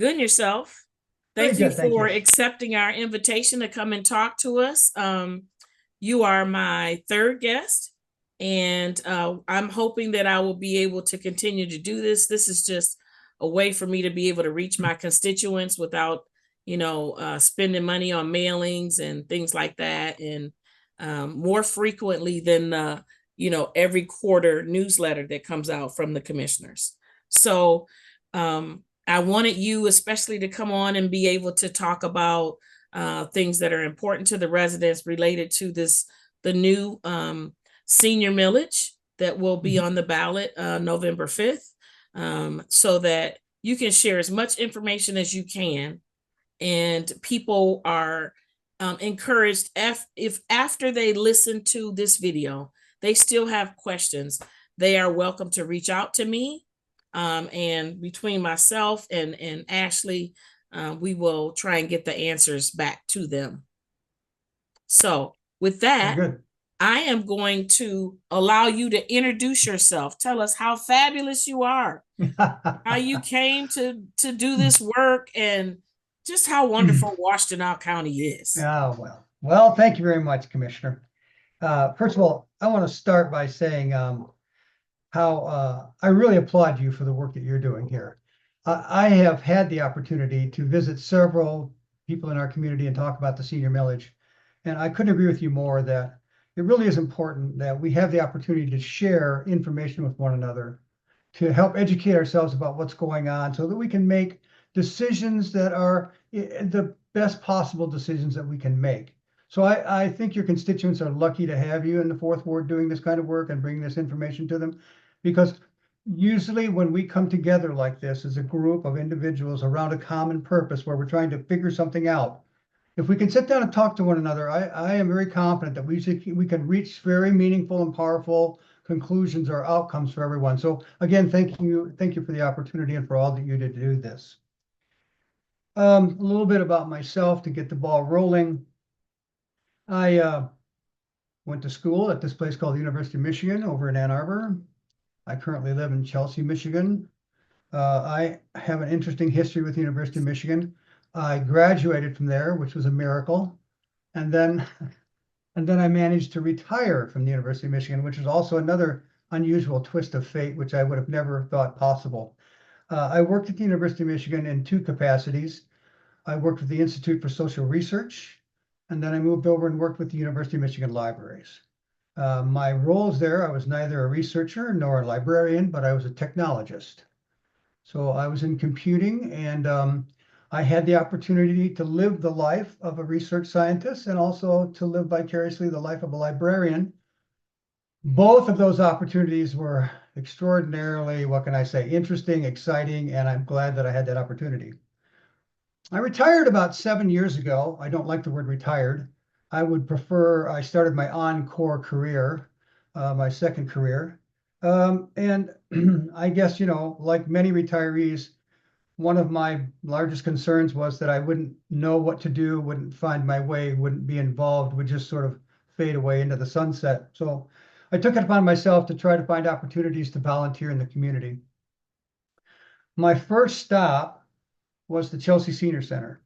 Good and yourself. Very Thank you good, thank for you. accepting our invitation to come and talk to us. You are my third guest, and I'm hoping that I will be able to continue to do this. This is just a way for me to be able to reach my constituents without, spending money on mailings and things like that, and more frequently than every quarter newsletter that comes out from the commissioners. So I wanted you especially to come on and be able to talk about things that are important to the residents related to the new senior millage that will be on the ballot November 5th, so that you can share as much information as you can. And people are encouraged, if after they listen to this video, they still have questions, they are welcome to reach out to me. And between myself and Ashley, we will try and get the answers back to them. So with Very that, good. I am going to allow you to introduce yourself. Tell us how fabulous you are, how you came to do this work, and just how wonderful Washtenaw County is. Oh, well, thank you very much, Commissioner. First of all, I want to start by saying how I really applaud you for the work that you're doing here. I have had the opportunity to visit several people in our community and talk about the senior millage, and I couldn't agree with you more that it really is important that we have the opportunity to share information with one another, to help educate ourselves about what's going on so that we can make decisions that are the best possible decisions that we can make. So I think your constituents are lucky to have you in the Fourth Ward doing this kind of work and bringing this information to them, because usually when we come together like this as a group of individuals around a common purpose where we're trying to figure something out, if we can sit down and talk to one another, I am very confident that we can reach very meaningful and powerful conclusions or outcomes for everyone. So again, thank you for the opportunity and for all that you did to do this. A little bit about myself to get the ball rolling. I went to school at this place called the University of Michigan over in Ann Arbor. I currently live in Chelsea, Michigan. I have an interesting history with the University of Michigan. I graduated from there, which was a miracle. And then I managed to retire from the University of Michigan, which is also another unusual twist of fate, which I would have never thought possible. I worked at the University of Michigan in two capacities. I worked with the Institute for Social Research, and then I moved over and worked with the University of Michigan Libraries. My roles there, I was neither a researcher nor a librarian, but I was a technologist. So I was in computing, and I had the opportunity to live the life of a research scientist and also to live vicariously the life of a librarian. Both of those opportunities were extraordinarily, what can I say, interesting, exciting, and I'm glad that I had that opportunity. I retired about 7 years ago. I don't like the word retired. I started my encore career, my second career. And I guess, like many retirees, one of my largest concerns was that I wouldn't know what to do, wouldn't find my way, wouldn't be involved, would just sort of fade away into the sunset. So I took it upon myself to try to find opportunities to volunteer in the community. My first stop was the Chelsea Senior Center,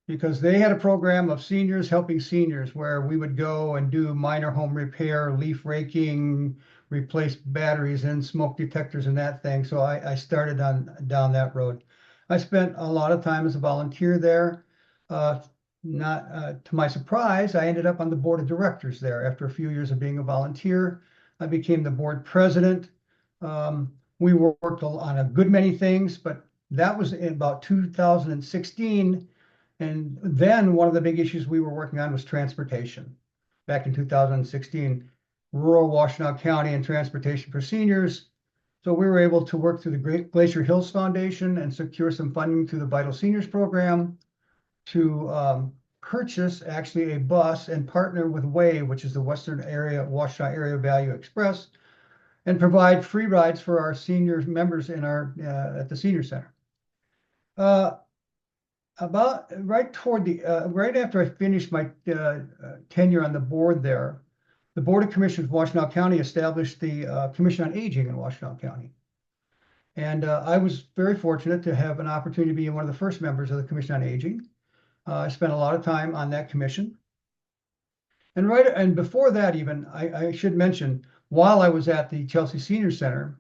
because they had a program of seniors helping seniors where we would go and do minor home repair, leaf raking, replace batteries and smoke detectors and that thing. So I started down that road. I spent a lot of time as a volunteer there. Not to my surprise, I ended up on the board of directors there. After a few years of being a volunteer, I became the board president. We worked on a good many things, but that was in about 2016. And then one of the big issues we were working on was transportation. Back in 2016, rural Washtenaw County and transportation for seniors. So we were able to work through the Great Glacier Hills Foundation and secure some funding through the Vital Seniors Program to purchase actually a bus and partner with WAVE, which is the Western Area Washtenaw Area Value Express, and provide free rides for our senior members in our at the senior center. About right after I finished my tenure on the board there, the Board of Commissioners of Washtenaw County established the Commission on Aging in Washtenaw County. And I was very fortunate to have an opportunity to be one of the first members of the Commission on Aging. I spent a lot of time on that commission. And before that, even, I should mention, while I was at the Chelsea Senior Center,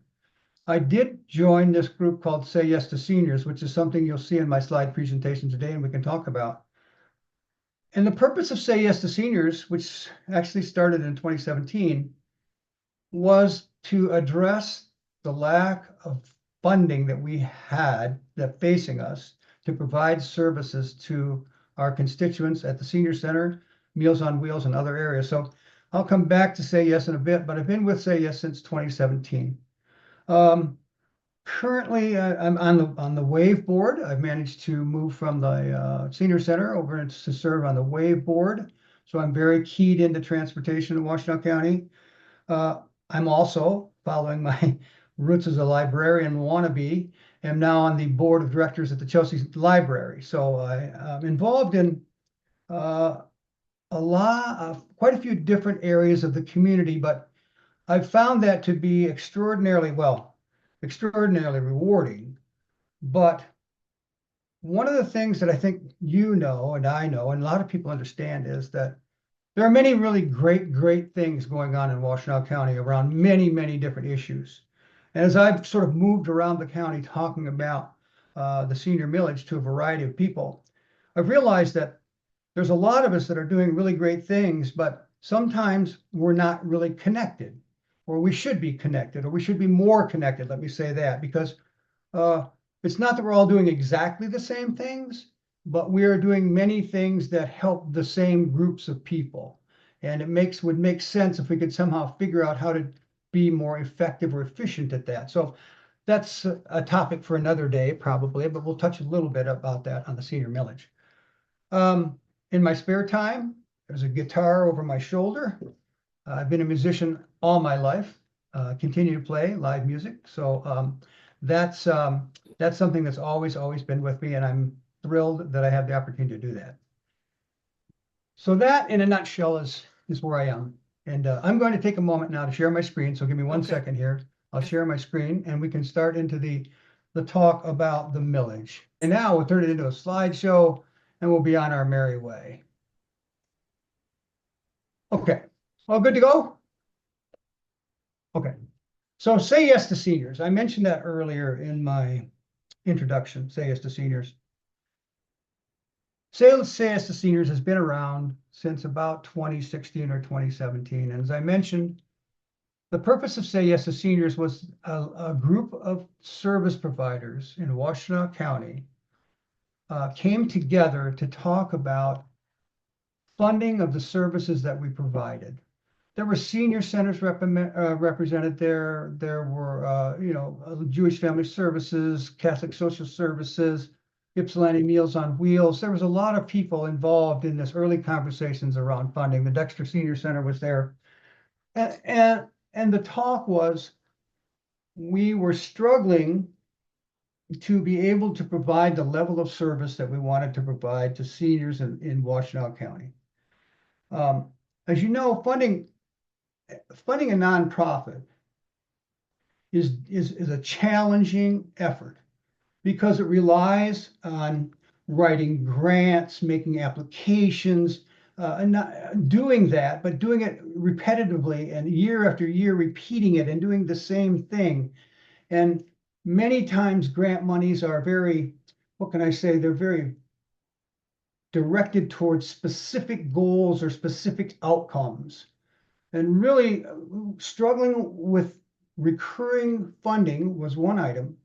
I did join this group called Say Yes to Seniors, which is something you'll see in my slide presentation today and we can talk about. And the purpose of Say Yes to Seniors, which actually started in 2017, was to address the lack of funding that we had that facing us to provide services to our constituents at the senior center, Meals on Wheels, and other areas. So I'll come back to Say Yes in a bit, but I've been with Say Yes since 2017. Currently, I'm on the WAVE board. I've managed to move from the senior center over to serve on the WAVE board. So I'm very keyed into transportation in Washtenaw County. I'm also, following my roots as a librarian wannabe, am now on the board of directors at the Chelsea Library. So I'm involved in quite a few different areas of the community, but I've found that to be extraordinarily rewarding. But one of the things that I think you know, and I know, and a lot of people understand is that there are many really great things going on in Washtenaw County around many different issues. And as I've sort of moved around the county talking about the senior millage to a variety of people, I've realized that there's a lot of us that are doing really great things, but sometimes we're not really connected, or we should be connected, or we should be more connected, let me say that, because it's not that we're all doing exactly the same things, but we are doing many things that help the same groups of people. And it would make sense if we could somehow figure out how to be more effective or efficient at that. So that's a topic for another day, probably, but we'll touch a little bit about that on the senior millage. In my spare time, there's a guitar over my shoulder. I've been a musician all my life, continue to play live music. So that's something that's always been with me, and I'm thrilled that I have the opportunity to do that. So that, in a nutshell, is where I am. And I'm going to take a moment now to share my screen. So give me one second here. I'll share my screen, and we can start into the talk about the millage. And now we'll turn it into a slideshow, and we'll be on our merry way. Okay, all good to go? Okay, so Say Yes to Seniors. I mentioned that earlier in my introduction, Say Yes to Seniors. Say Yes to Seniors has been around since about 2016 or 2017. And as I mentioned, the purpose of Say Yes to Seniors was a group of service providers in Washtenaw County came together to talk about funding of the services that we provided. There were senior centers represented there. There were, Jewish Family Services, Catholic Social Services, Ypsilanti Meals on Wheels. There was a lot of people involved in this early conversations around funding. The Dexter Senior Center was there. And the talk was, we were struggling to be able to provide the level of service that we wanted to provide to seniors in Washtenaw County. As you know, funding a nonprofit is a challenging effort because it relies on writing grants, making applications, and not doing that, but doing it repetitively and year after year, repeating it and doing the same thing. And many times grant monies are very, what can I say? They're very directed towards specific goals or specific outcomes. And really struggling with recurring funding was one item,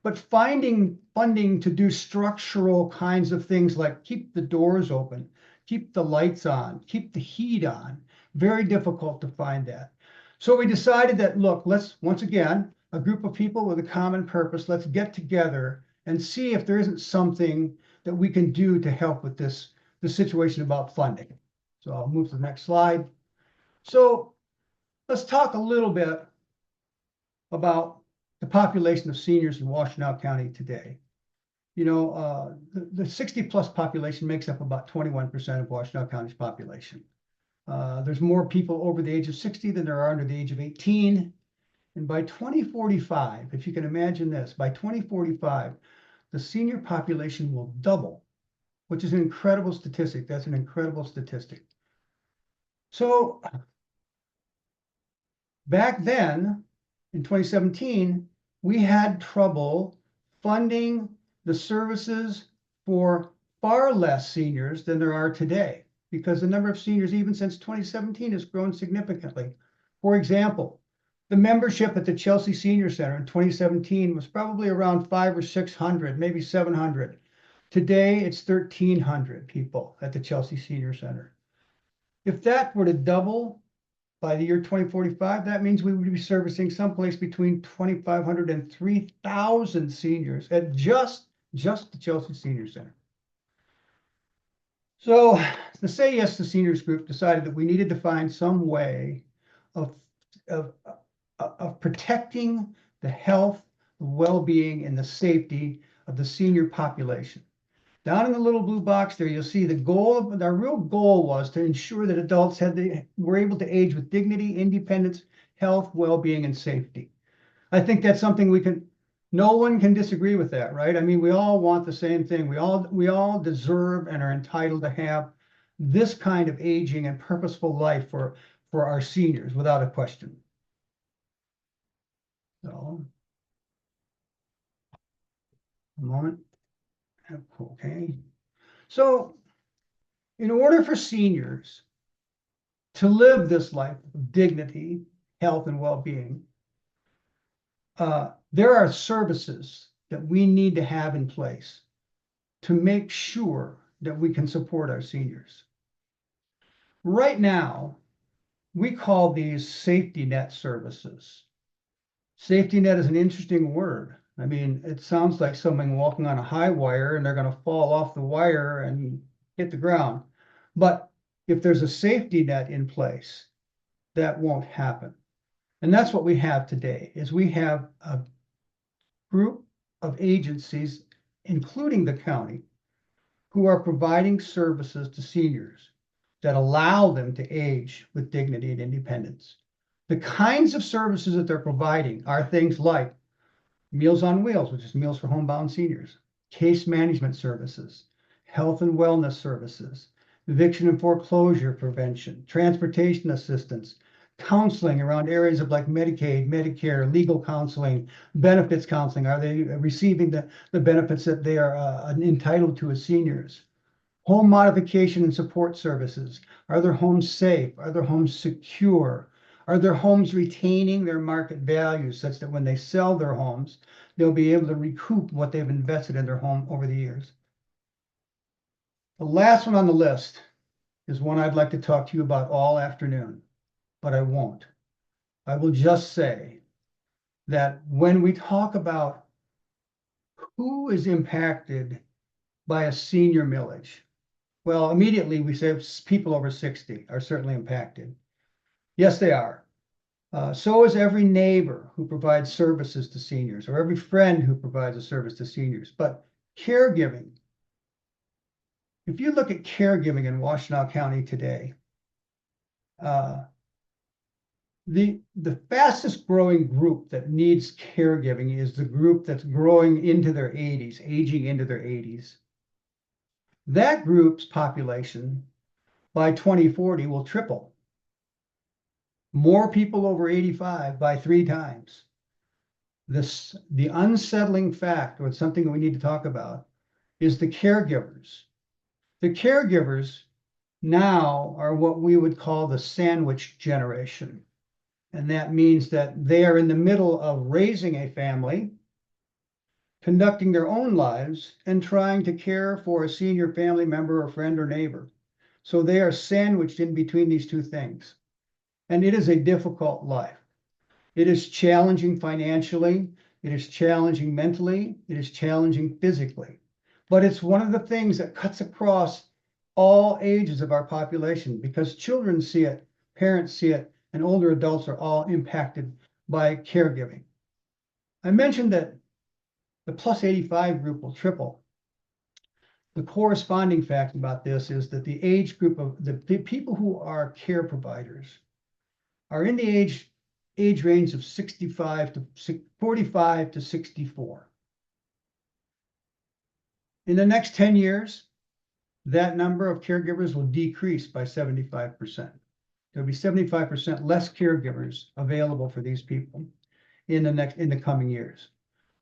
but finding funding to do structural kinds of things like keep the doors open, keep the lights on, keep the heat on, very difficult to find that. So we decided that, look, let's, once again, a group of people with a common purpose, let's get together and see if there isn't something that we can do to help with the situation about funding. So I'll move to the next slide. So let's talk a little bit about the population of seniors in Washtenaw County today. The 60+ population makes up about 21% of Washtenaw County's population. There's more people over the age of 60 than there are under the age of 18. And by 2045, if you can imagine this, by 2045, the senior population will double, which is an incredible statistic. That's an incredible statistic. So back then, in 2017, we had trouble funding the services for far less seniors than there are today, because the number of seniors, even since 2017, has grown significantly. For example, the membership at the Chelsea Senior Center in 2017 was probably around 500 or 600, maybe 700. Today, it's 1,300 people at the Chelsea Senior Center. If that were to double by the year 2045, that means we would be servicing someplace between 2,500 and 3,000 seniors at just the Chelsea Senior Center. So the Say Yes to Seniors group decided that we needed to find some way of protecting the health, the well-being, and the safety of the senior population. Down in the little blue box there, you'll see our real goal was to ensure that adults were able to age with dignity, independence, health, well-being, and safety. I think that's something no one can disagree with that, right? I mean, we all want the same thing. We all deserve and are entitled to have this kind of aging and purposeful life for our seniors, without a question. So, a moment. Okay. So, in order for seniors to live this life of dignity, health, and well-being, there are services that we need to have in place to make sure that we can support our seniors. Right now, we call these safety net services. Safety net is an interesting word. I mean, it sounds like someone walking on a high wire and they're going to fall off the wire and hit the ground. But if there's a safety net in place, that won't happen. And that's what we have today, is we have a group of agencies, including the county, who are providing services to seniors that allow them to age with dignity and independence. The kinds of services that they're providing are things like Meals on Wheels, which is meals for homebound seniors, case management services, health and wellness services, eviction and foreclosure prevention, transportation assistance, counseling around areas of like Medicaid, Medicare, legal counseling, benefits counseling. Are they receiving the benefits that they are entitled to as seniors? Home modification and support services. Are their homes safe? Are their homes secure? Are their homes retaining their market values such that when they sell their homes, they'll be able to recoup what they've invested in their home over the years? The last one on the list is one I'd like to talk to you about all afternoon, but I won't. I will just say that when we talk about who is impacted by a senior millage, well, immediately we say people over 60 are certainly impacted. Yes, they are. So is every neighbor who provides services to seniors, or every friend who provides a service to seniors. But caregiving, if you look at caregiving in Washtenaw County today, the fastest growing group that needs caregiving is the group that's growing into their 80s, aging into their 80s. That group's population by 2040 will triple. More people over 85 by 3 times. The unsettling fact, or it's something that we need to talk about, is the caregivers. The caregivers now are what we would call the sandwich generation. And that means that they are in the middle of raising a family, conducting their own lives, and trying to care for a senior family member or friend or neighbor. So they are sandwiched in between these two things. And it is a difficult life. It is challenging financially, it is challenging mentally, it is challenging physically. But it's one of the things that cuts across all ages of our population, because children see it, parents see it, and older adults are all impacted by caregiving. I mentioned that the plus 85 group will triple. The corresponding fact about this is that the age group of the people who are care providers are in the age age range of 45 to 64. In the next 10 years, that number of caregivers will decrease by 75%. There'll be 75% less caregivers available for these people in the coming years.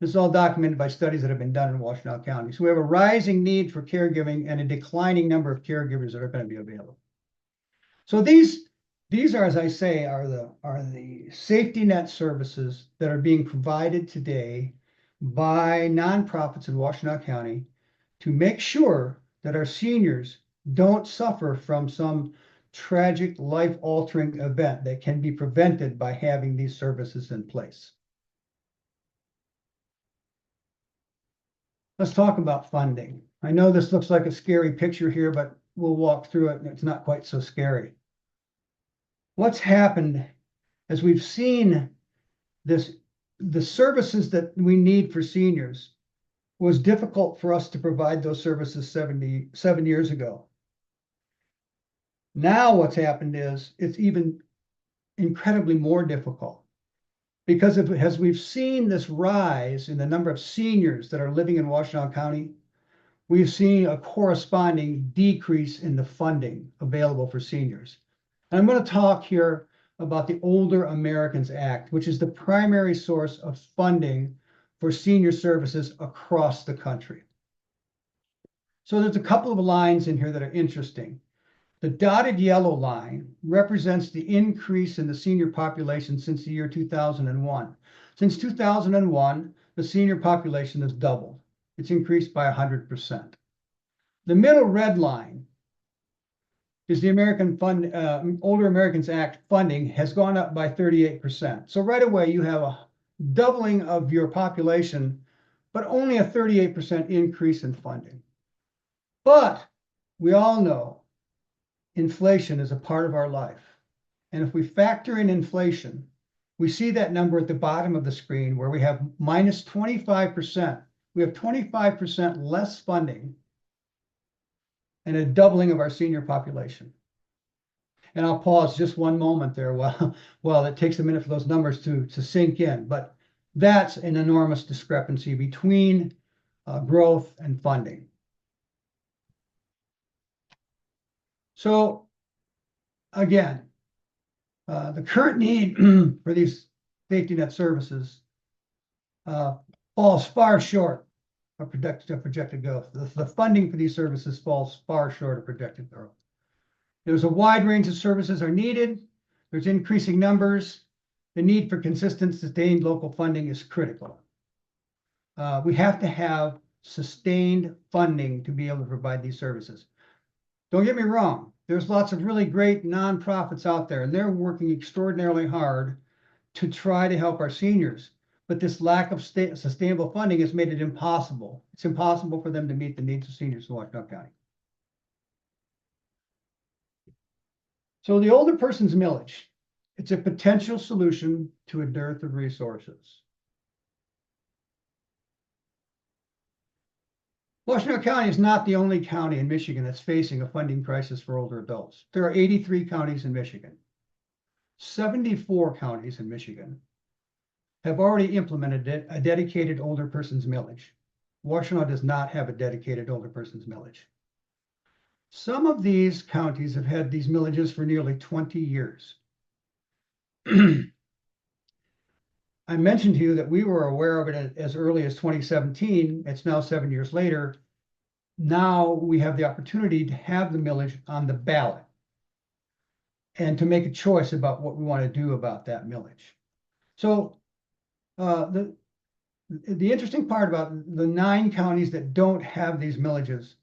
This is all documented by studies that have been done in Washtenaw County. So we have a rising need for caregiving and a declining number of caregivers that are going to be available. So these are, as I say, are the safety net services that are being provided today by nonprofits in Washtenaw County to make sure that our seniors don't suffer from some tragic, life-altering event that can be prevented by having these services in place. Let's talk about funding. I know this looks like a scary picture here, but we'll walk through it and it's not quite so scary. What's happened as we've seen this, the services that we need for seniors was difficult for us to provide those services 7 years ago. Now what's happened is it's even incredibly more difficult because as we've seen this rise in the number of seniors that are living in Washtenaw County, we've seen a corresponding decrease in the funding available for seniors. And I'm going to talk here about the Older Americans Act, which is the primary source of funding for senior services across the country. So there's a couple of lines in here that are interesting. The dotted yellow line represents the increase in the senior population since the year 2001. Since 2001, the senior population has doubled. It's increased by 100%. The middle red line is the Older Americans Act funding has gone up by 38%. So right away you have a doubling of your population, but only a 38% increase in funding. But we all know inflation is a part of our life. And if we factor in inflation, we see that number at the bottom of the screen where we have minus 25%. We have 25% less funding and a doubling of our senior population. And I'll pause just one moment there while it takes a minute for those numbers to sink in. But that's an enormous discrepancy between growth and funding. So again, the current need for these safety net services falls far short of projected growth. The funding for these services falls far short of projected growth. There's a wide range of services are needed. There's increasing numbers. The need for consistent, sustained local funding is critical. We have to have sustained funding to be able to provide these services. Don't get me wrong. There's lots of really great nonprofits out there, and they're working extraordinarily hard to try to help our seniors. But this lack of sustainable funding has made it impossible. It's impossible for them to meet the needs of seniors in Washtenaw County. So the older person's millage, it's a potential solution to a dearth of resources. Washtenaw County is not the only county in Michigan that's facing a funding crisis for older adults. There are 83 counties in Michigan. 74 counties in Michigan have already implemented a dedicated older person's millage. Washtenaw does not have a dedicated older person's millage. Some of these counties have had these millages for nearly 20 years. I mentioned to you that we were aware of it as early as 2017. It's now 7 years later. Now we have the opportunity to have the millage on the ballot and to make a choice about what we want to do about that millage. So the interesting part about the 9 counties that don't have these millages,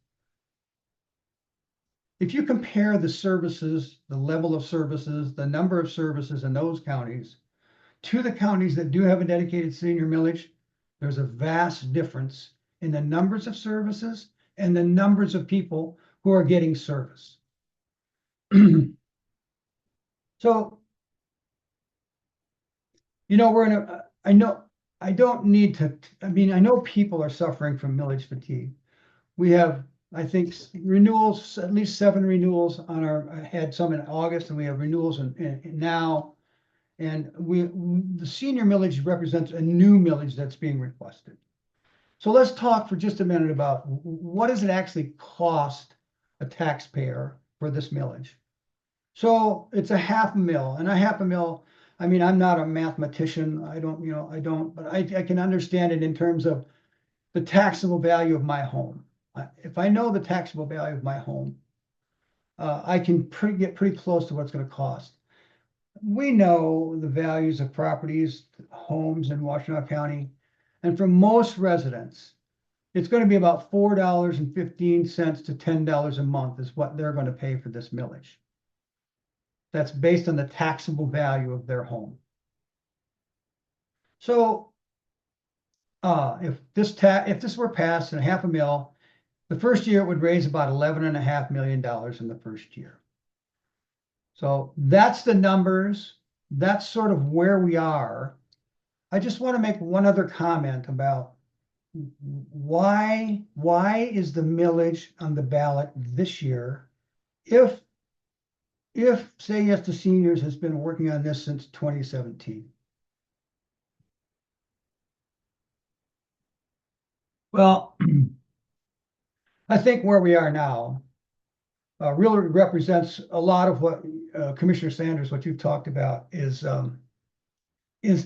if you compare the services, the level of services, the number of services in those counties to the counties that do have a dedicated senior millage, there's a vast difference in the numbers of services and the numbers of people who are getting service. So, you know, I know people are suffering from millage fatigue. We have, I think, renewals, at least 7 renewals on had some in August, and we have renewals in now. And the senior millage represents a new millage that's being requested. So let's talk for just a minute about what does it actually cost a taxpayer for this millage? So it's a half a mil, and a half a mil, I mean, I'm not a mathematician. I don't, but I can understand it in terms of the taxable value of my home. If I know the taxable value of my home, I can get pretty close to what it's going to cost. We know the values of properties, homes in Washtenaw County, and for most residents, it's going to be about $4.15 to $10 a month is what they're going to pay for this millage. That's based on the taxable value of their home. So if this were passed in half a mil, the first year it would raise about $11.5 million in the first year. So that's the numbers. That's sort of where we are. I just want to make one other comment about why is the millage on the ballot this year if Say Yes to Seniors has been working on this since 2017. Well, I think where we are now really represents a lot of what Commissioner Sanders, what you've talked about is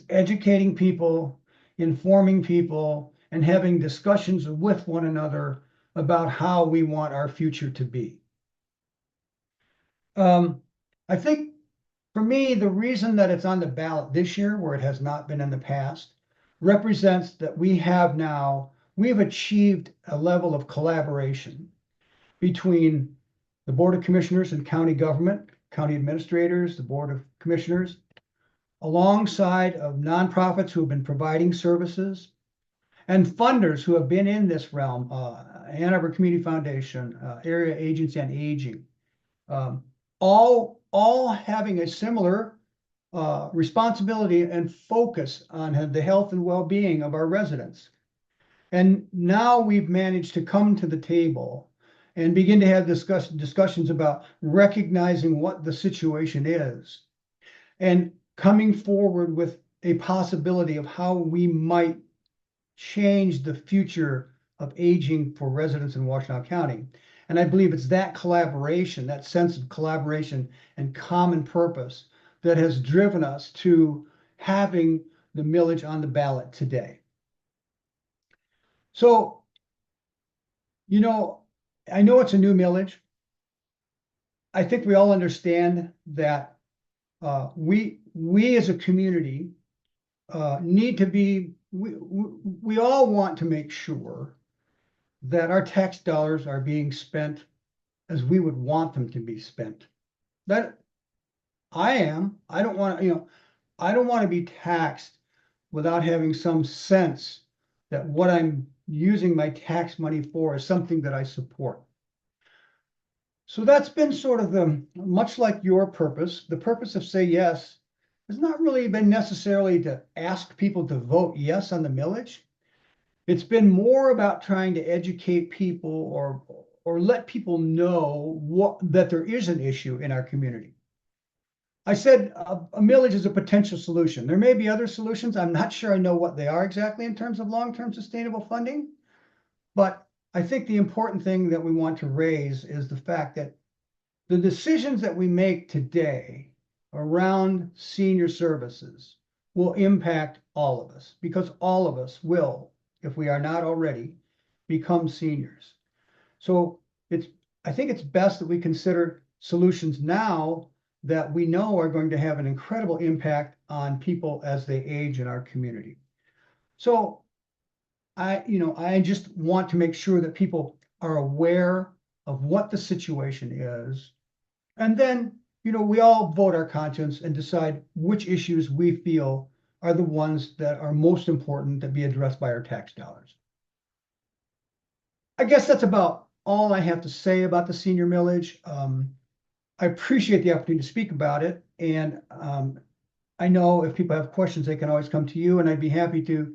educating people, informing people, and having discussions with one another about how we want our future to be. I think for me, the reason that it's on the ballot this year, where it has not been in the past, represents that we've achieved a level of collaboration between the Board of Commissioners and county government, county administrators, the Board of Commissioners, alongside of nonprofits who have been providing services, and funders who have been in this realm, Ann Arbor Community Foundation, Area Agency on Aging, all having a similar responsibility and focus on the health and well-being of our residents. And now we've managed to come to the table and begin to have discussions about recognizing what the situation is and coming forward with a possibility of how we might change the future of aging for residents in Washtenaw County. And I believe it's that collaboration, that sense of collaboration and common purpose that has driven us to having the millage on the ballot today. So, I know it's a new millage. I think we all understand that we as a community need to be, we all want to make sure that our tax dollars are being spent as we would want them to be spent. That I don't want to be taxed without having some sense that what I'm using my tax money for is something that I support. So that's been sort of much like your purpose. The purpose of Say Yes has not really been necessarily to ask people to vote yes on the millage. It's been more about trying to educate people or let people know that there is an issue in our community. I said a millage is a potential solution. There may be other solutions. I'm not sure I know what they are exactly in terms of long-term sustainable funding, but I think the important thing that we want to raise is the fact that the decisions that we make today around senior services will impact all of us because all of us will, if we are not already, become seniors. So I think it's best that we consider solutions now that we know are going to have an incredible impact on people as they age in our community. So I just want to make sure that people are aware of what the situation is. And then, we all vote our conscience and decide which issues we feel are the ones that are most important to be addressed by our tax dollars. I guess that's about all I have to say about the senior millage. I appreciate the opportunity to speak about it. And I know if people have questions, they can always come to you, and I'd be happy to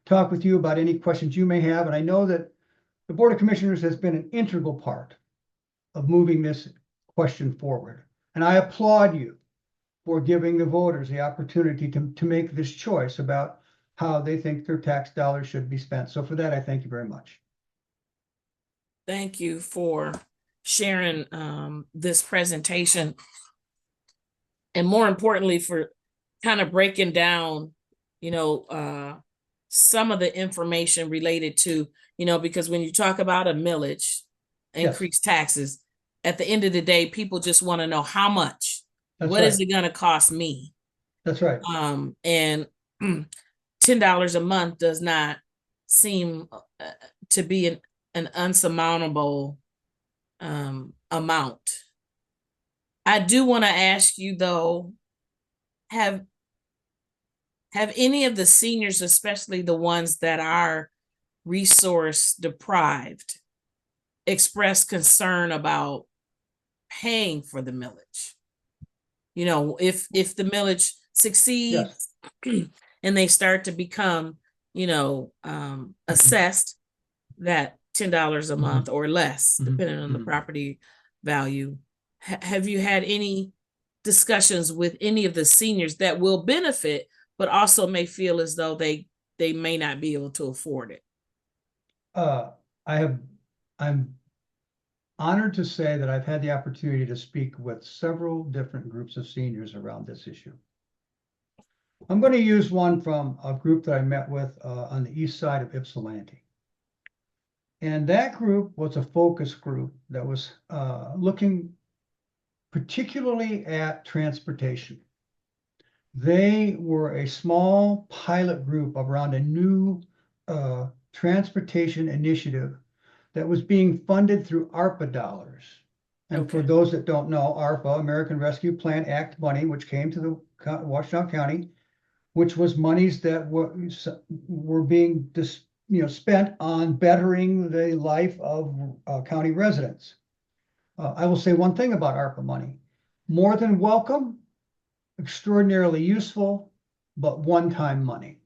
talk with you about any questions you may have. And I know that the Board of Commissioners has been an integral part of moving this question forward. And I applaud you for giving the voters the opportunity to make this choice about how they think their tax dollars should be spent. So for that, I thank you very much. Thank you for sharing this presentation, and more importantly, for kind of breaking down, some of the information related to, because when you talk about a millage, increased taxes, at the end of the day, people just want to know how much. What is it going to cost me? That's right. And $10 a month does not seem to be an unsurmountable amount. I do want to ask you though, have any of the seniors, especially the ones that are resource deprived, expressed concern about paying for the millage? If the millage succeeds, yes, and they start to become, assessed that $10 a month or less, depending on the property value, have you had any discussions with any of the seniors that will benefit, but also may feel as though they may not be able to afford it? I'm honored to say that I've had the opportunity to speak with several different groups of seniors around this issue. I'm going to use one from a group that I met with on the east side of Ypsilanti. And that group was a focus group that was looking particularly at transportation. They were a small pilot group around a new transportation initiative that was being funded through ARPA dollars. And for those that don't know, ARPA, American Rescue Plan Act money, which came to the Washington County, which was monies that were being spent on bettering the life of county residents. I will say one thing about ARPA money: more than welcome, extraordinarily useful, but one-time money,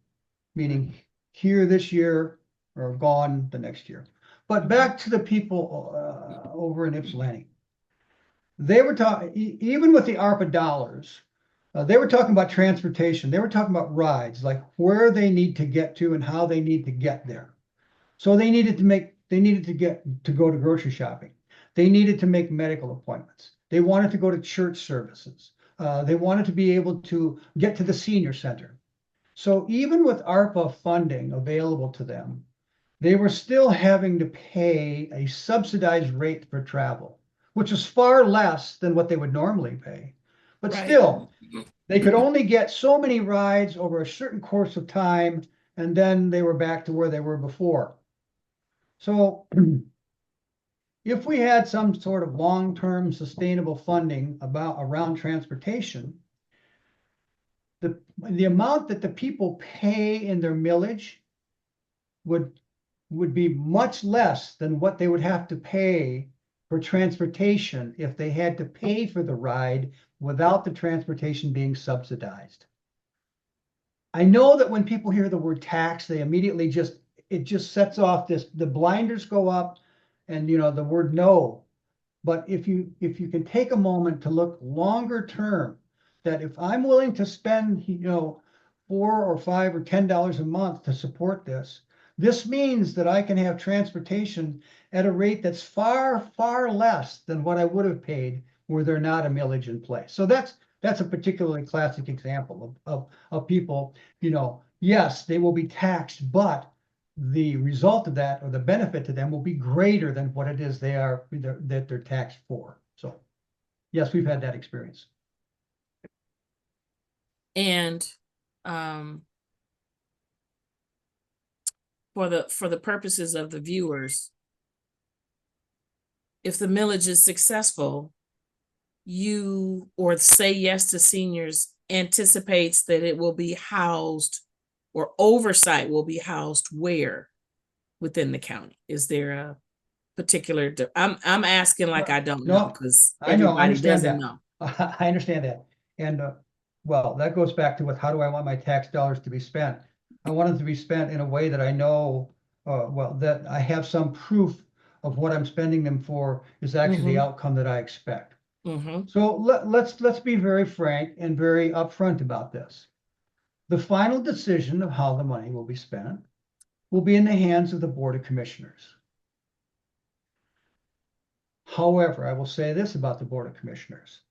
meaning here this year or gone the next year. But back to the people over in Ypsilanti. They were talking, even with the ARPA dollars, they were talking about transportation. They were talking about rides, like where they need to get to and how they need to get there. So they needed to go to grocery shopping. They needed to make medical appointments. They wanted to go to church services. They wanted to be able to get to the senior center. So even with ARPA funding available to them, they were still having to pay a subsidized rate for travel, which was far less than what they would normally pay. But still, they could only get so many rides over a certain course of time, and then they were back to where they were before. So if we had some sort of long-term sustainable funding around transportation, the amount that the people pay in their millage would be much less than what they would have to pay for transportation if they had to pay for the ride without the transportation being subsidized. I know that when people hear the word tax, they immediately it just sets off the blinders go up, and the word no. But if you can take a moment to look longer term, that if I'm willing to spend $4 or $5 or $10 a month to support this means that I can have transportation at a rate that's far, far less than what I would have paid were there not a millage in place. So that's a particularly classic example of people, yes, they will be taxed, but the result of that, or the benefit to them, will be greater than what it is that they're taxed for. So yes, we've had that experience. And for the purposes of the viewers, if the millage is successful, you, or Say Yes to Seniors, anticipates that it will be housed, or oversight will be housed where within the county? Is there a particular, I'm asking like I don't know, because everybody doesn't know. I understand that. And well, that goes back to how do I want my tax dollars to be spent? I want them to be spent in a way that I know, that I have some proof of what I'm spending them for is actually the outcome that I expect. Mm-hmm. So let's be very frank and very upfront about this. The final decision of how the money will be spent will be in the hands of the Board of Commissioners. However, I will say this about the Board of Commissioners.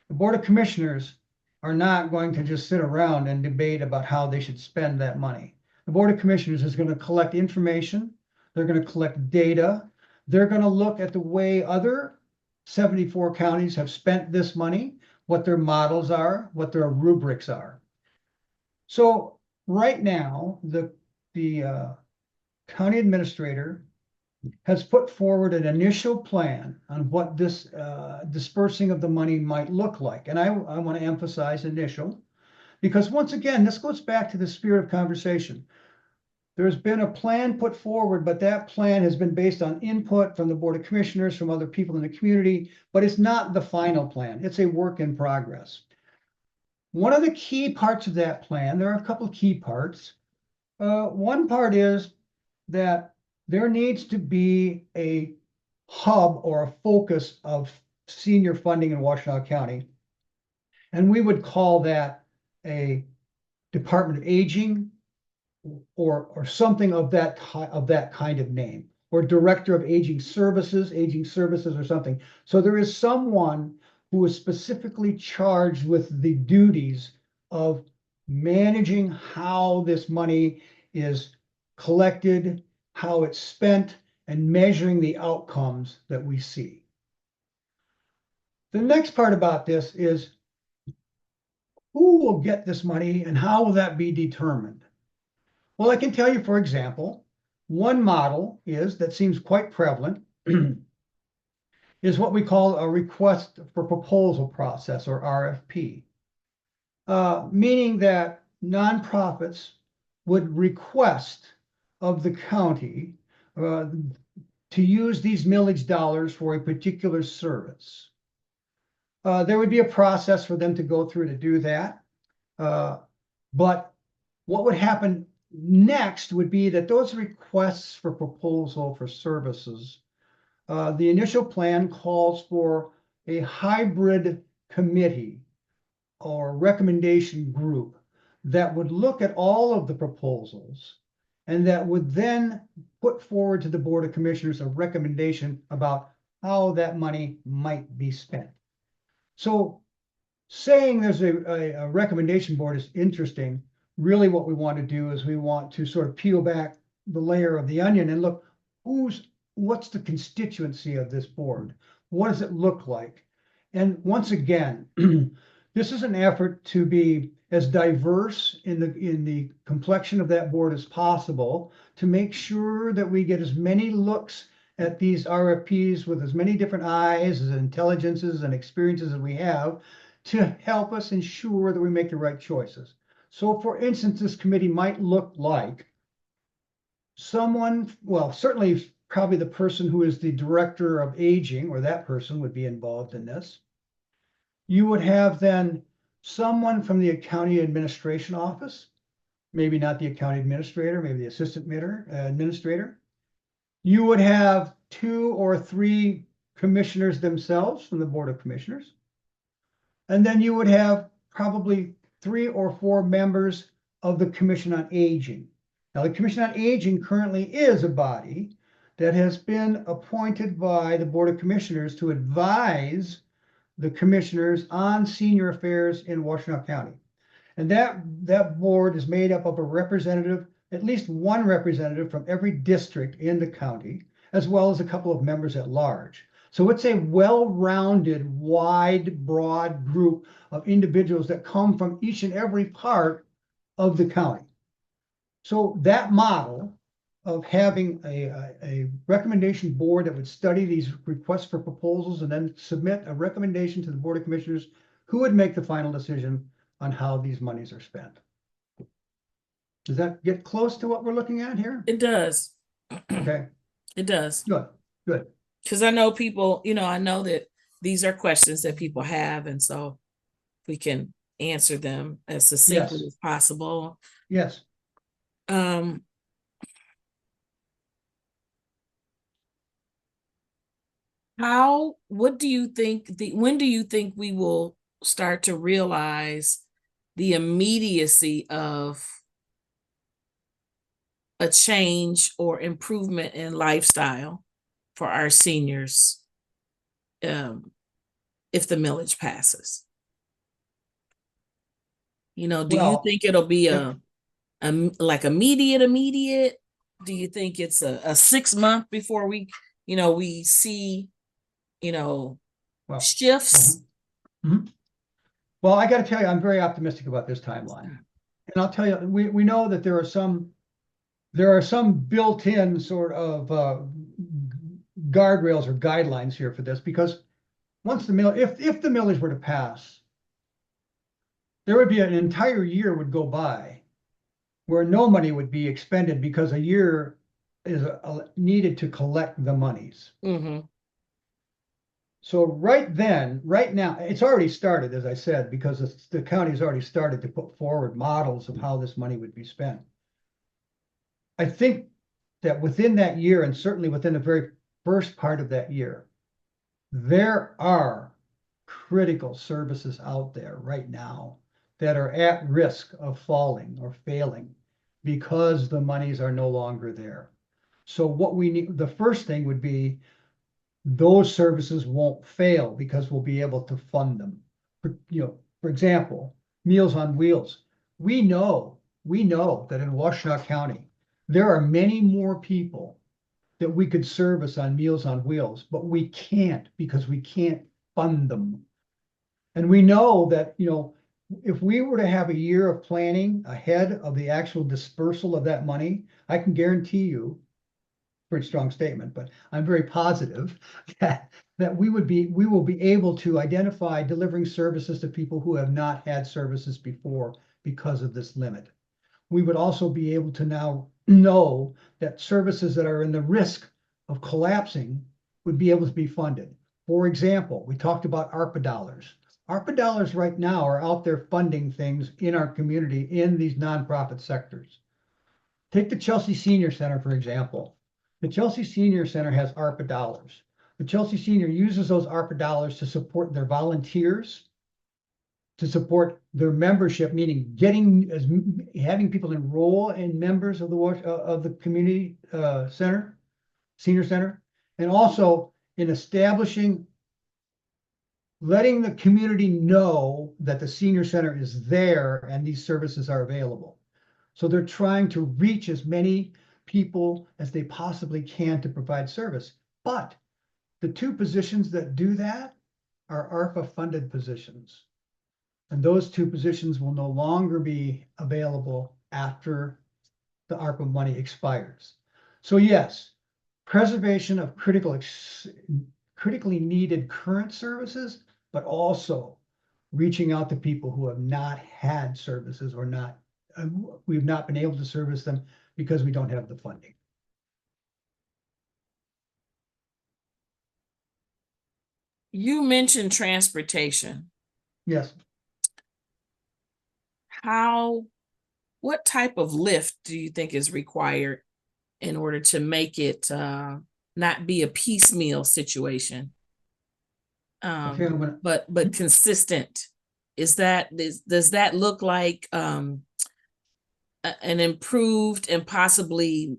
The Board of Commissioners are not going to just sit around and debate about how they should spend that money. The Board of Commissioners is going to collect information. They're going to collect data. They're going to look at the way other 74 counties have spent this money, what their models are, what their rubrics are. So right now, the county administrator has put forward an initial plan on what this dispersing of the money might look like. And I want to emphasize initial, because once again, this goes back to the spirit of conversation. There's been a plan put forward, but that plan has been based on input from the Board of Commissioners, from other people in the community, but it's not the final plan. It's a work in progress. One of the key parts of that plan, there are a couple of key parts. One part is that there needs to be a hub or a focus of senior funding in Washtenaw County. And we would call that a Department of Aging or something of that kind of name, or Director of Aging Services or something. So there is someone who is specifically charged with the duties of managing how this money is collected, how it's spent, and measuring the outcomes that we see. The next part about this is who will get this money and how will that be determined? Well, I can tell you, for example, one model that seems quite prevalent is what we call a request for proposal process, or RFP, meaning that nonprofits would request of the county to use these millage dollars for a particular service. There would be a process for them to go through to do that. But what would happen next would be that those requests for proposal for services, the initial plan calls for a hybrid committee or recommendation group that would look at all of the proposals and that would then put forward to the Board of Commissioners a recommendation about how that money might be spent. So saying there's a recommendation board is interesting. Really what we want to do is we want to sort of peel back the layer of the onion and look, what's the constituency of this board? What does it look like? And once again, this is an effort to be as diverse in the complexion of that board as possible, to make sure that we get as many looks at these RFPs with as many different eyes and intelligences and experiences as we have, to help us ensure that we make the right choices. So for instance, this committee might look like someone, well, certainly probably the person who is the Director of Aging, or that person would be involved in this. You would have then someone from the county administration office, maybe not the county administrator, maybe the assistant administrator. You would have 2 or 3 commissioners themselves from the Board of Commissioners. And then you would have probably 3 or 4 members of the Commission on Aging. Now, the Commission on Aging currently is a body that has been appointed by the Board of Commissioners to advise the commissioners on senior affairs in Washtenaw County. And that board is made up of a representative, at least one representative from every district in the county, as well as a couple of members at large. So it's a well-rounded, wide, broad group of individuals that come from each and every part of the county. So that model of having a recommendation board that would study these requests for proposals and then submit a recommendation to the Board of Commissioners, who would make the final decision on how these monies are spent. Does that get close to what we're looking at here? It does. Okay. It does. Good. Because I know people, I know that these are questions that people have, and so we can answer them as succinctly as possible. Yes. what do you think when do you think we will start to realize the immediacy of a change or improvement in lifestyle for our seniors, if the millage passes? Do you Well, think it'll be if, like immediate? Do you think it's a 6 month before we see, well, shifts? mhm. Well, I got to tell you, I'm very optimistic about this timeline. And I'll tell you, we know that there are some built-in sort of guardrails or guidelines here for this, because once if the millage were to pass, there would be an entire year would go by where no money would be expended because a year is needed to collect the monies. Mm-hmm. So right now, it's already started, as I said, because the county's already started to put forward models of how this money would be spent. I think that within that year, and certainly within the very first part of that year, there are critical services out there right now that are at risk of falling or failing because the monies are no longer there. So what we need, the first thing would be those services won't fail because we'll be able to fund them. For example, Meals on Wheels. We know that in Washtenaw County, there are many more people that we could service on Meals on Wheels, but we can't because we can't fund them. And we know that, if we were to have a year of planning ahead of the actual dispersal of that money, I can guarantee you, pretty strong statement, but I'm very positive that we will be able to identify delivering services to people who have not had services before because of this limit. We would also be able to now know that services that are in the risk of collapsing would be able to be funded. For example, we talked about ARPA dollars. ARPA dollars right now are out there funding things in our community in these nonprofit sectors. Take the Chelsea Senior Center, for example. The Chelsea Senior Center has ARPA dollars. The Chelsea Senior uses those ARPA dollars to support their volunteers, to support their membership, meaning having people enroll in members of the community senior center, and also in letting the community know that the senior center is there and these services are available. So they're trying to reach as many people as they possibly can to provide service. But the two positions that do that are ARPA funded positions. And those two positions will no longer be available after the ARPA money expires. So yes, preservation of critically needed current services, but also reaching out to people who have not had services or we've not been able to service them because we don't have the funding. You mentioned transportation. Yes. What type of lift do you think is required in order to make it not be a piecemeal situation, Okay, but consistent? Does that look like an improved and possibly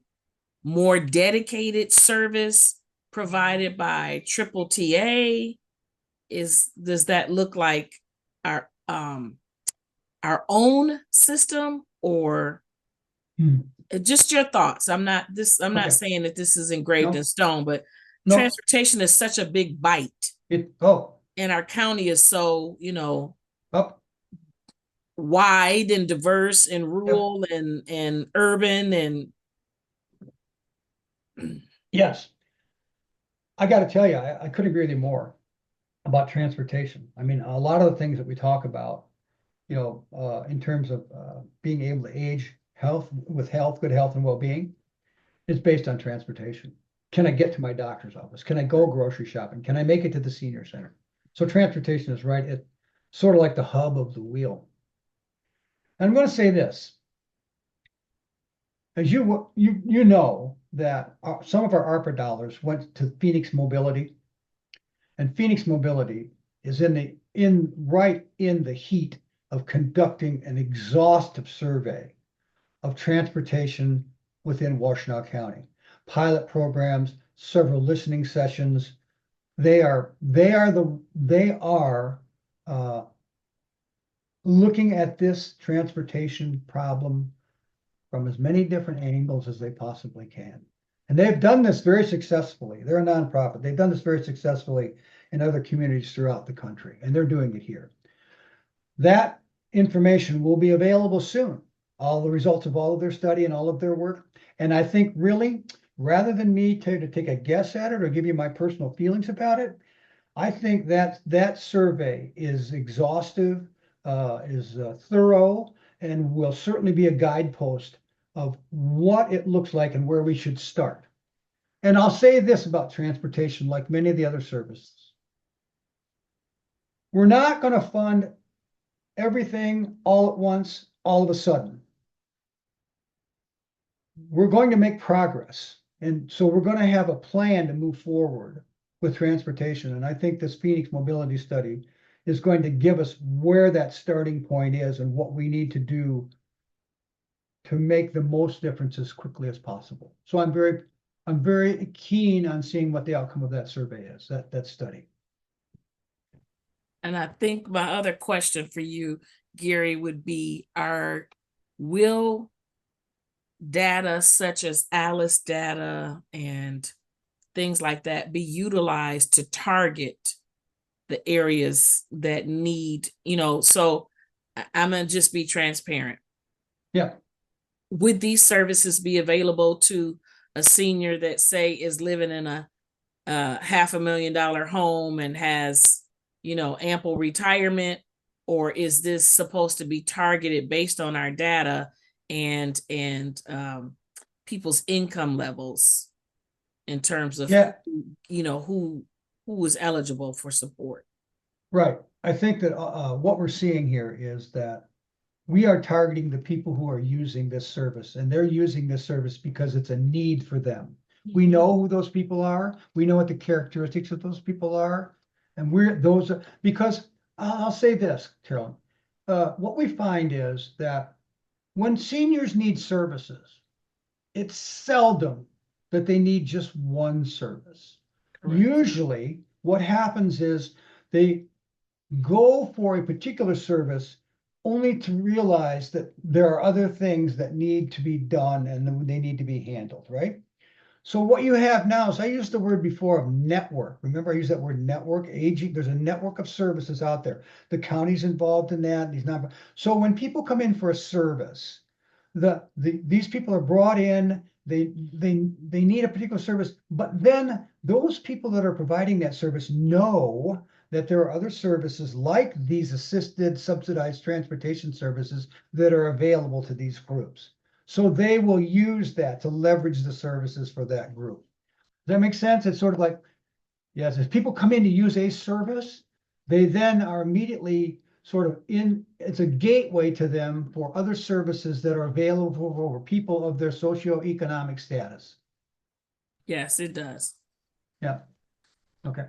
more dedicated service provided by Triple TA? Does that look like our own system, or just your thoughts? I'm not Okay. saying that this is engraved in stone, but No. transportation is such a big bite. And our county is so, wide and diverse and rural and urban and yes. I got to tell you, I couldn't agree with you more about transportation. I mean, a lot of the things that we talk about, in terms of being able to age good health and well-being, is based on transportation. Can I get to my doctor's office? Can I go grocery shopping? Can I make it to the senior center? So transportation is right at sort of like the hub of the wheel. And I'm going to say this. As you know that some of our ARPA dollars went to Phoenix Mobility. And Phoenix Mobility is right in the heat of conducting an exhaustive survey of transportation within Washtenaw County. Pilot programs, several listening sessions. They are looking at this transportation problem from as many different angles as they possibly can. And they've done this very successfully. They're a nonprofit. They've done this very successfully in other communities throughout the country, and they're doing it here. That information will be available soon. All the results of all of their study and all of their work. And I think really, rather than me to take a guess at it or give you my personal feelings about it, I think that survey is exhaustive, is thorough, and will certainly be a guidepost of what it looks like and where we should start. And I'll say this about transportation, like many of the other services. We're not going to fund everything all at once, all of a sudden. We're going to make progress. And so we're going to have a plan to move forward with transportation. And I think this Phoenix mobility study is going to give us where that starting point is and what we need to do to make the most difference as quickly as possible. So I'm very keen on seeing what the outcome of that survey is, that study. And I think my other question for you, Gary, would be, will data such as Alice data and things like that be utilized to target the areas that need, so I'm going to just be transparent. Yeah. Would these services be available to a senior that, say, is living in a $500,000 home and has, ample retirement? Or is this supposed to be targeted based on our data and people's income levels in terms of, who is eligible for support? Right. I think that what we're seeing here is that we are targeting the people who are using this service, and they're using this service because it's a need for them. We know who those people are. We know what the characteristics of those people are. And because I'll say this, Carolyn, what we find is that when seniors need services, it's seldom that they need just one service. Correct. Usually what happens is they go for a particular service only to realize that there are other things that need to be done and they need to be handled, right? So what you have now is, I used the word before of network. Remember, I used that word network, aging. There's a network of services out there. The county's involved in that. So when people come in for a service, these people are brought in, they need a particular service, but then those people that are providing that service know that there are other services like these assisted subsidized transportation services that are available to these groups. So they will use that to leverage the services for that group. Does that make sense? It's sort of like, yes, if people come in to use a service, they then are immediately sort of it's a gateway to them for other services that are available for people of their socioeconomic status. Yes, it does. Yeah. Okay.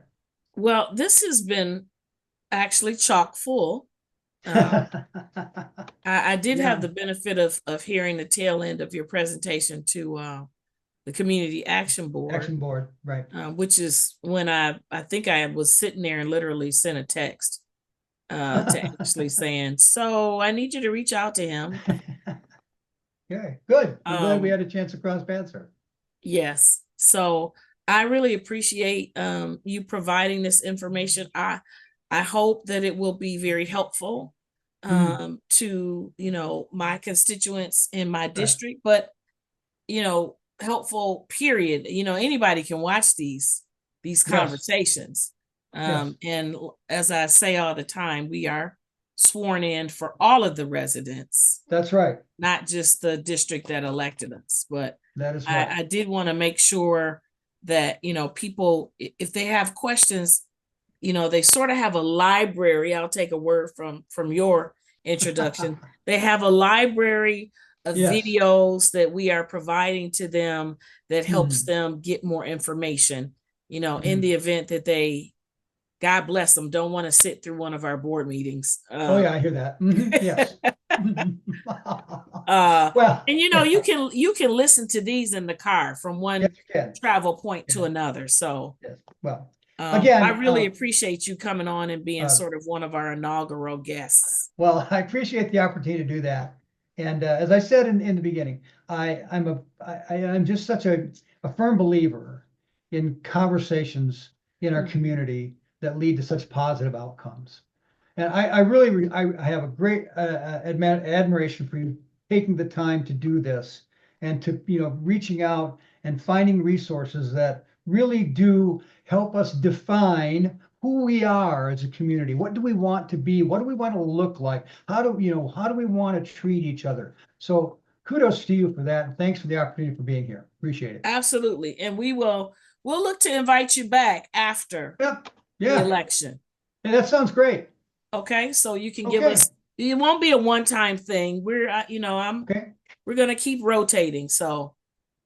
Well, this has been actually chock full. I did have the benefit of hearing the tail end of your presentation to the Community Action Board. Action Board, right. Which is when I think I was sitting there and literally sent a text to actually saying, so I need you to reach out to him. Okay, good. I'm glad we had a chance to cross paths here. Yes. So I really appreciate you providing this information. I hope that it will be very helpful to, my constituents in my district, but, helpful, period. Anybody can watch these conversations. Yes. And as I say all the time, we are sworn in for all of the residents. That's right. Not just the district that elected us, but that is right. I did want to make sure that, people, if they have questions, they sort of have a library. I'll take a word from your introduction. They have a library of videos that we are providing to them that helps them get more information, in the event that they God bless them, don't want to sit through one of our board meetings. Oh, yeah, I hear that. Yes. Well, And you can listen to these in the car from one yes, you can. travel point to Yeah. another. So Yes. Well, I again, really appreciate you coming on and being sort of one of our inaugural guests. well, I appreciate the opportunity to do that. And as I said in the beginning, I'm just such a firm believer in conversations in our community that lead to such positive outcomes. And I really I have a great admiration for you taking the time to do this and to reaching out and finding resources that really do help us define who we are as a community. What do we want to be? What do we want to look like? How do we want to treat each other? So kudos to you for that. And thanks for the opportunity for being here. Appreciate it. Absolutely. And we'll look to invite you back after the election. Yeah, that sounds great. Okay, so you can give us, it won't be a one-time thing. We're we're going to keep rotating. So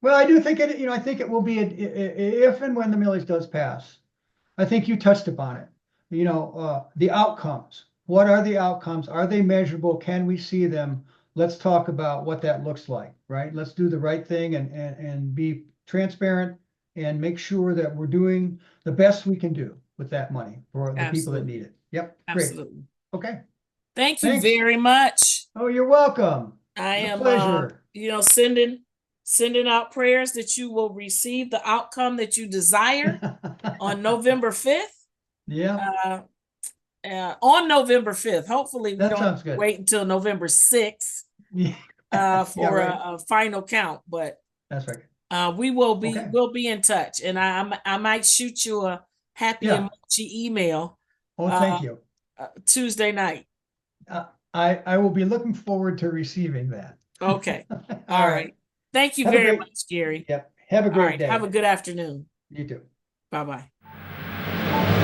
well, I do think it, I think it will be if and when the millage does pass. I think you touched upon it. The outcomes. What are the outcomes? Are they measurable? Can we see them? Let's talk about what that looks like, right? Let's do the right thing and be transparent and make sure that we're doing the best we can do with that money for the people that need it. Yep. Absolutely. Great. Okay. Thank you very much. Oh, you're welcome. I am pleasure. Sending out prayers that you will receive the outcome that you desire on November 5th. Yeah. On November 5th. Hopefully we don't wait until November 6th for a final count, but that's right. we'll be in touch, and I might shoot you a happy emoji email. Oh, thank you. Tuesday night. I will be looking forward to receiving that. Okay. All right. Thank you very much, Gary. Yep. Have a great day. Have a good afternoon. You too. Bye-bye.